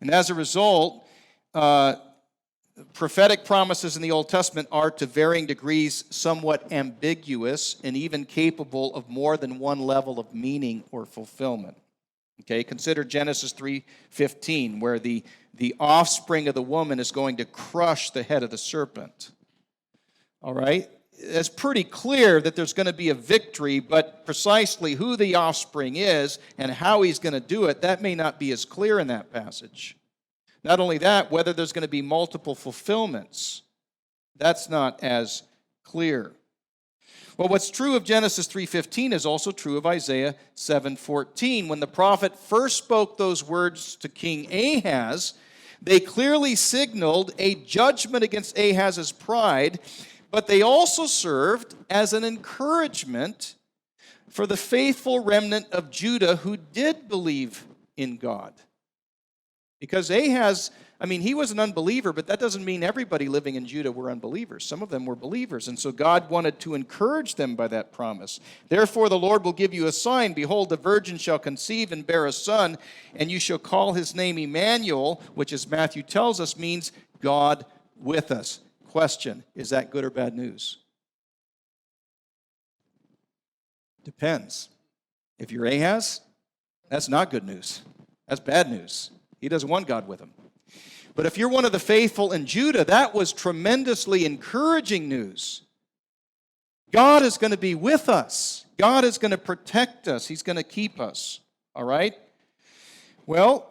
And as a result, prophetic promises in the Old Testament are to varying degrees somewhat ambiguous and even capable of more than one level of meaning or fulfillment. Okay, consider Genesis 3:15, where the offspring of the woman is going to crush the head of the serpent. All right? It's pretty clear that there's going to be a victory, but precisely who the offspring is and how he's going to do it, that may not be as clear in that passage. Not only that, whether there's going to be multiple fulfillments, that's not as clear. Well, what's true of Genesis 3:15 is also true of Isaiah 7:14. When the prophet first spoke those words to King Ahaz, they clearly signaled a judgment against Ahaz's pride, but they also served as an encouragement for the faithful remnant of Judah who did believe in God. Because Ahaz, he was an unbeliever, but that doesn't mean everybody living in Judah were unbelievers. Some of them were believers, and so God wanted to encourage them by that promise. Therefore, the Lord will give you a sign. Behold, the virgin shall conceive and bear a son, and you shall call his name Emmanuel, which, as Matthew tells us, means God with us. Question, is that good or bad news? Depends. If you're Ahaz, that's not good news. That's bad news. He doesn't want God with him. But if you're one of the faithful in Judah, that was tremendously encouraging news. God is going to be with us. God is going to protect us. He's going to keep us. All right? Well,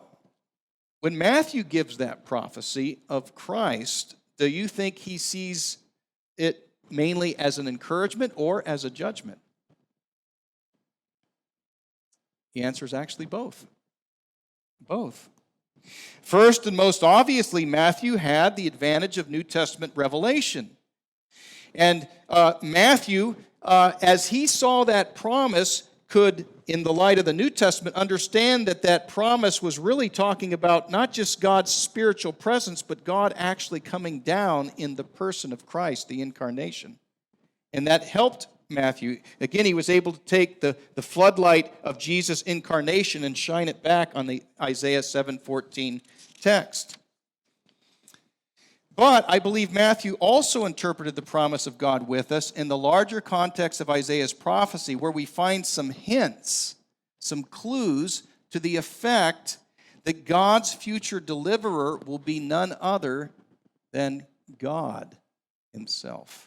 when Matthew gives that prophecy of Christ, do you think he sees it mainly as an encouragement or as a judgment? The answer is actually both. Both. First and most obviously, Matthew had the advantage of New Testament revelation. And Matthew, as he saw that promise, could, in the light of the New Testament, understand that that promise was really talking about not just God's spiritual presence, but God actually coming down in the person of Christ, the incarnation. And that helped Matthew. Again, he was able to take the floodlight of Jesus' incarnation and shine it back on the Isaiah 7:14 text. But I believe Matthew also interpreted the promise of God with us in the larger context of Isaiah's prophecy, where we find some hints, some clues to the effect that God's future deliverer will be none other than God himself.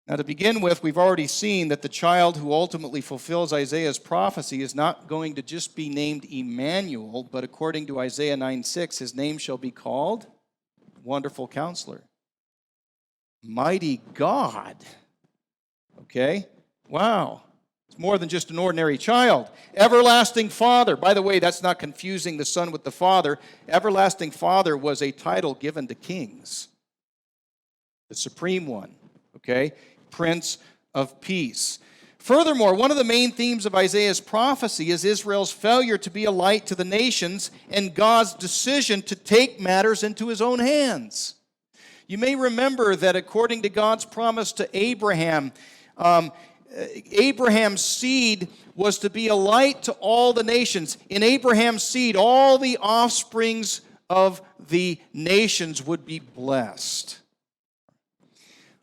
Now, to begin with, we've already seen that the child who ultimately fulfills Isaiah's prophecy is not going to just be named Emmanuel, but according to Isaiah 9:6, his name shall be called Wonderful Counselor, Mighty God. Okay? Wow. It's more than just an ordinary child. Everlasting Father. By the way, that's not confusing the Son with the Father. Everlasting Father was a title given to kings, the supreme one. Okay? Prince of Peace. Furthermore, one of the main themes of Isaiah's prophecy is Israel's failure to be a light to the nations and God's decision to take matters into his own hands. You may remember that according to God's promise to Abraham, Abraham's seed was to be a light to all the nations. In Abraham's seed, all the offsprings of the nations would be blessed.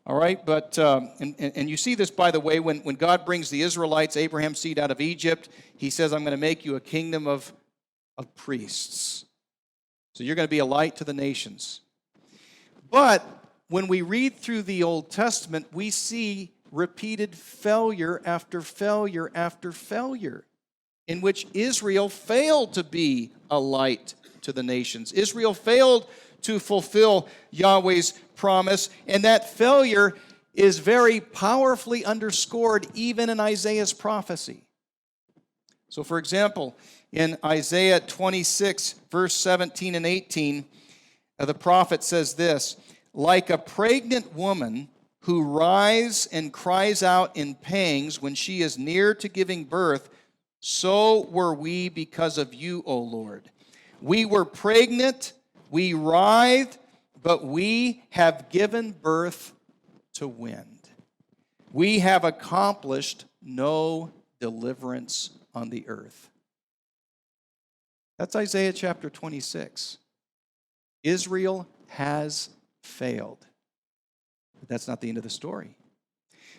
All right, but, and you see this, by the way, when God brings the Israelites, Abraham's seed, out of Egypt, he says, I'm going to make you a kingdom of priests. So you're going to be a light to the nations. But when we read through the Old Testament, we see repeated failure after failure after failure, in which Israel failed to be a light to the nations. Israel failed to fulfill Yahweh's promise, and that failure is very powerfully underscored even in Isaiah's prophecy. So, for example, in Isaiah 26, verse 17 and 18, the prophet says this, "Like a pregnant woman who writhes and cries out in pangs when she is near to giving birth, so were we because of you, O Lord. We were pregnant, we writhed, but we have given birth to wind. We have accomplished no deliverance on the earth." That's Isaiah chapter 26. Israel has failed. But that's not the end of the story.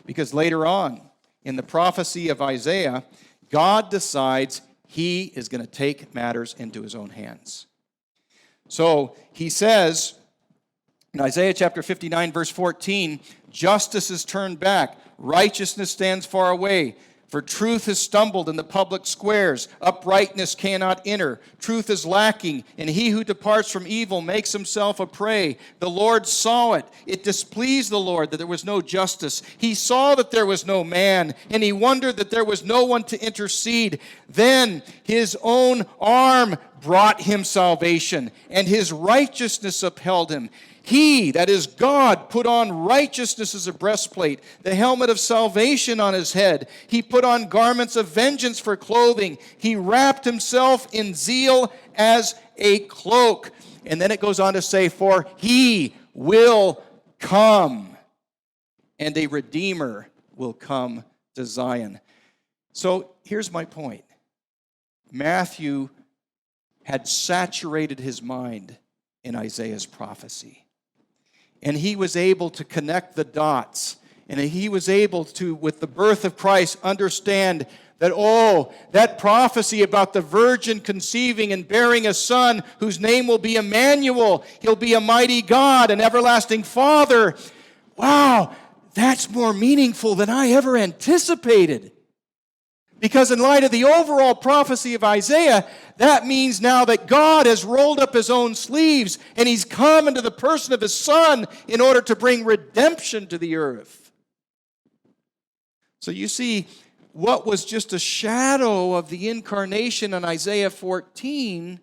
Because later on, in the prophecy of Isaiah, God decides he is going to take matters into his own hands. So he says in Isaiah chapter 59, verse 14, "Justice is turned back, righteousness stands far away. For truth has stumbled in the public squares. Uprightness cannot enter. Truth is lacking, and he who departs from evil makes himself a prey. The Lord saw it. It displeased the Lord that there was no justice. He saw that there was no man, and he wondered that there was no one to intercede. Then his own arm brought him salvation, and his righteousness upheld him. He, that is God, put on righteousness as a breastplate, the helmet of salvation on his head. He put on garments of vengeance for clothing. He wrapped himself in zeal as a cloak." And then it goes on to say, "For he will come, and a Redeemer will come to Zion." So here's my point. Matthew had saturated his mind in Isaiah's prophecy. And he was able to connect the dots. And he was able to, with the birth of Christ, understand that, that prophecy about the virgin conceiving and bearing a son whose name will be Emmanuel. He'll be a mighty God, an everlasting Father. Wow, that's more meaningful than I ever anticipated. Because in light of the overall prophecy of Isaiah, that means now that God has rolled up his own sleeves and he's come into the person of his Son in order to bring redemption to the earth. So you see, what was just a shadow of the incarnation in Isaiah 14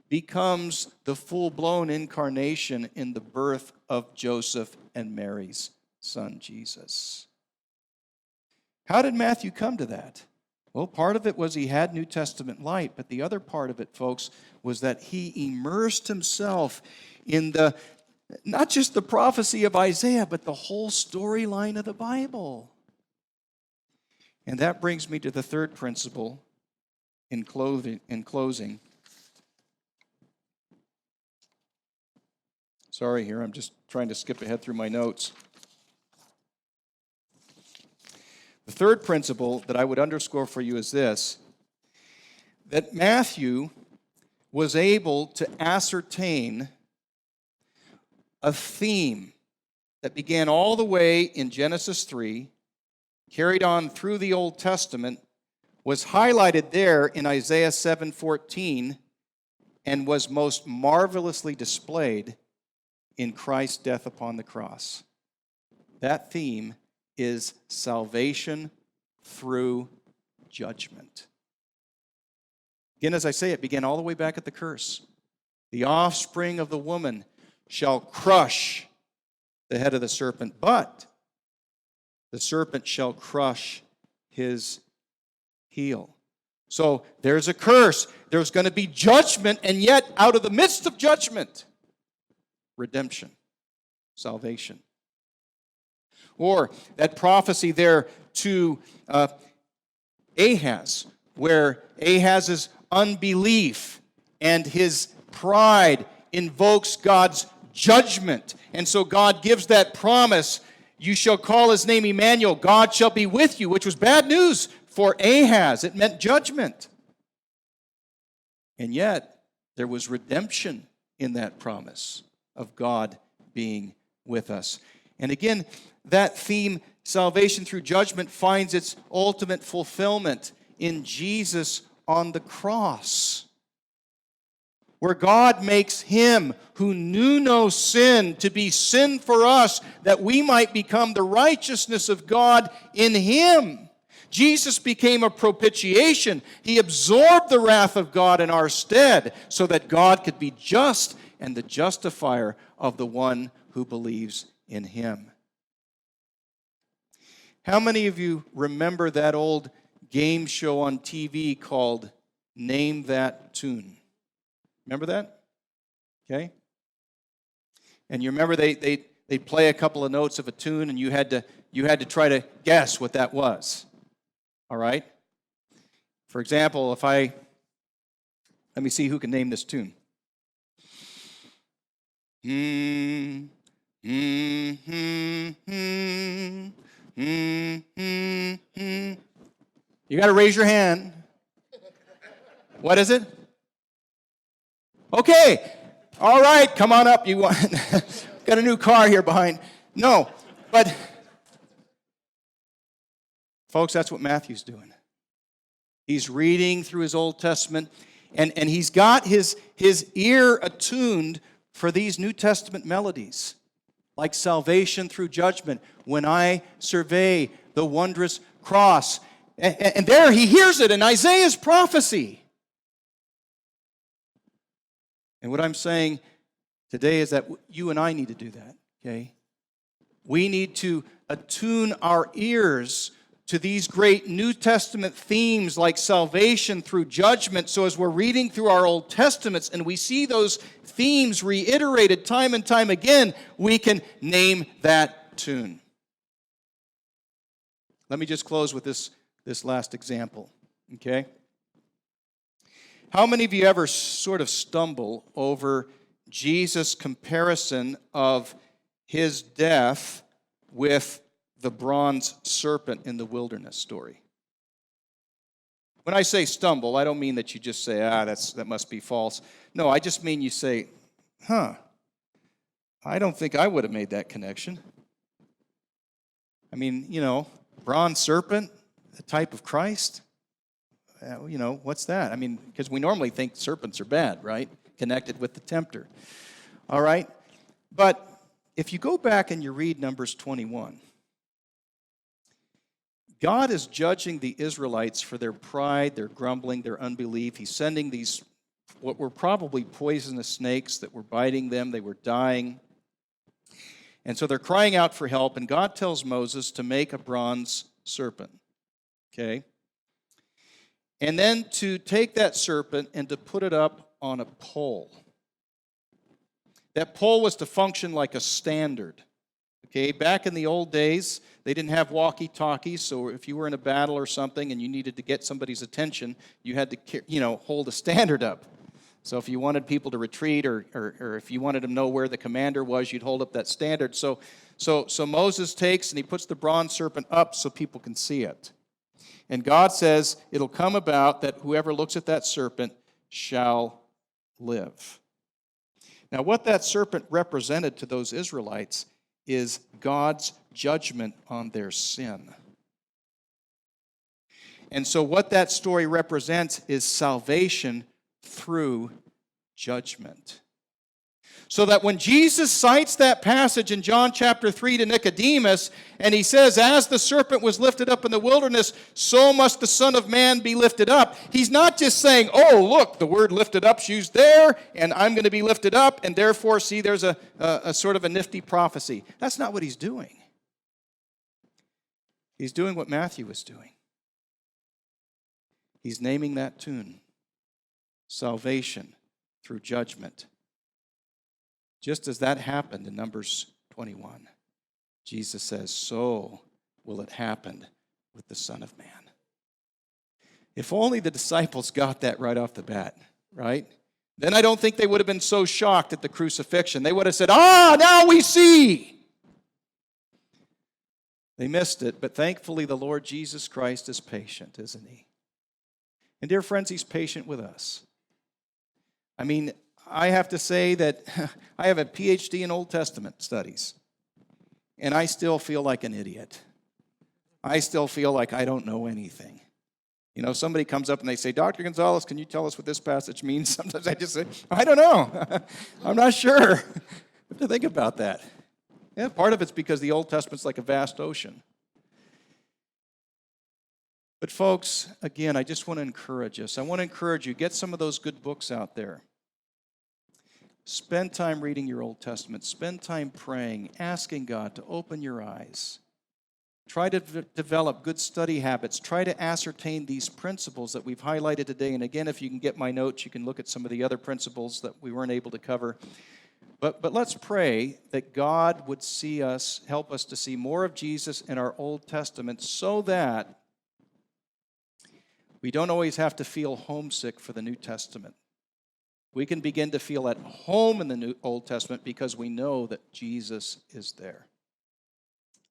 becomes the full-blown incarnation in the birth of Joseph and Mary's son, Jesus. How did Matthew come to that? Well, part of it was he had New Testament light, but the other part of it, folks, was that he immersed himself in not just the prophecy of Isaiah, but the whole storyline of the Bible. And that brings me to the third principle in closing. Sorry here, I'm just trying to skip ahead through my notes. The third principle that I would underscore for you is this, that Matthew was able to ascertain a theme that began all the way in Genesis 3, carried on through the Old Testament, was highlighted there in Isaiah 7:14, and was most marvelously displayed in Christ's death upon the cross. That theme is salvation through judgment. Again, as I say, it began all the way back at the curse. The offspring of the woman shall crush the head of the serpent, but the serpent shall crush his heel. So there's a curse. There's going to be judgment, and yet out of the midst of judgment, redemption, salvation. Or that prophecy there to Ahaz, where Ahaz's unbelief and his pride invokes God's judgment. And so God gives that promise, you shall call his name Emmanuel, God shall be with you, which was bad news for Ahaz. It meant judgment. And yet, there was redemption in that promise of God being with us. And again, that theme, salvation through judgment, finds its ultimate fulfillment in Jesus on the cross, where God makes him who knew no sin to be sin for us, that we might become the righteousness of God in him. Jesus became a propitiation. He absorbed the wrath of God in our stead so that God could be just and the justifier of the one who believes in him. How many of you remember that old game show on TV called Name That Tune? Remember that? Okay. And you remember they'd play a couple of notes of a tune, and you had to try to guess what that was. All right? For example, let me see who can name this tune. You got to raise your hand. What is it? Okay. All right, come on up. You want got a new car here behind. No, but folks, that's what Matthew's doing. He's reading through his Old Testament, and he's got his ear attuned for these New Testament melodies, like salvation through judgment, when I survey the wondrous cross. And there he hears it in Isaiah's prophecy. And what I'm saying today is that you and I need to do that, okay? We need to attune our ears to these great New Testament themes like salvation through judgment. So as we're reading through our Old Testaments and we see those themes reiterated time and time again, we can name that tune. Let me just close with this last example, okay? How many of you ever sort of stumble over Jesus' comparison of his death with the bronze serpent in the wilderness story? When I say stumble, I don't mean that you just say, that must be false. No, I just mean you say, I don't think I would have made that connection. I mean, bronze serpent, a type of Christ. What's that? I mean, because we normally think serpents are bad, right? Connected with the tempter. All right? But if you go back and you read Numbers 21, God is judging the Israelites for their pride, their grumbling, their unbelief. He's sending these, what were probably poisonous snakes that were biting them. They were dying. And so they're crying out for help, and God tells Moses to make a bronze serpent. Okay? And then to take that serpent and to put it up on a pole. That pole was to function like a standard. Okay, back in the old days, they didn't have walkie-talkies, so if you were in a battle or something and you needed to get somebody's attention, you had to, hold a standard up. So if you wanted people to retreat or if you wanted to know where the commander was, you'd hold up that standard. So Moses takes and he puts the bronze serpent up so people can see it. And God says, it'll come about that whoever looks at that serpent shall live. Now, what that serpent represented to those Israelites is God's judgment on their sin. And so what that story represents is salvation through judgment. So that when Jesus cites that passage in John chapter 3 to Nicodemus, and he says, as the serpent was lifted up in the wilderness, so must the Son of Man be lifted up. He's not just saying, oh, look, the word lifted up's used there, and I'm going to be lifted up, and therefore, see, there's a sort of a nifty prophecy. That's not what he's doing. He's doing what Matthew was doing. He's naming that tune, salvation through judgment. Just as that happened in Numbers 21, Jesus says, so will it happen with the Son of Man. If only the disciples got that right off the bat, right? Then I don't think they would have been so shocked at the crucifixion. They would have said, now we see. They missed it, but thankfully the Lord Jesus Christ is patient, isn't he? And dear friends, he's patient with us. I mean, I have to say that I have a PhD in Old Testament studies, and I still feel like an idiot. I still feel like I don't know anything. You know, somebody comes up and they say, Dr. Gonzales, can you tell us what this passage means? Sometimes I just say, I don't know. I'm not sure. I have to think about that. Yeah, part of it's because the Old Testament's like a vast ocean. But folks, again, I just want to encourage us. I want to encourage you, get some of those good books out there. Spend time reading your Old Testament. Spend time praying, asking God to open your eyes. Try to develop good study habits. Try to ascertain these principles that we've highlighted today. And again, if you can get my notes, you can look at some of the other principles that we weren't able to cover. But let's pray that God would help us to see more of Jesus in our Old Testament so that we don't always have to feel homesick for the New Testament. We can begin to feel at home in the Old Testament because we know that Jesus is there.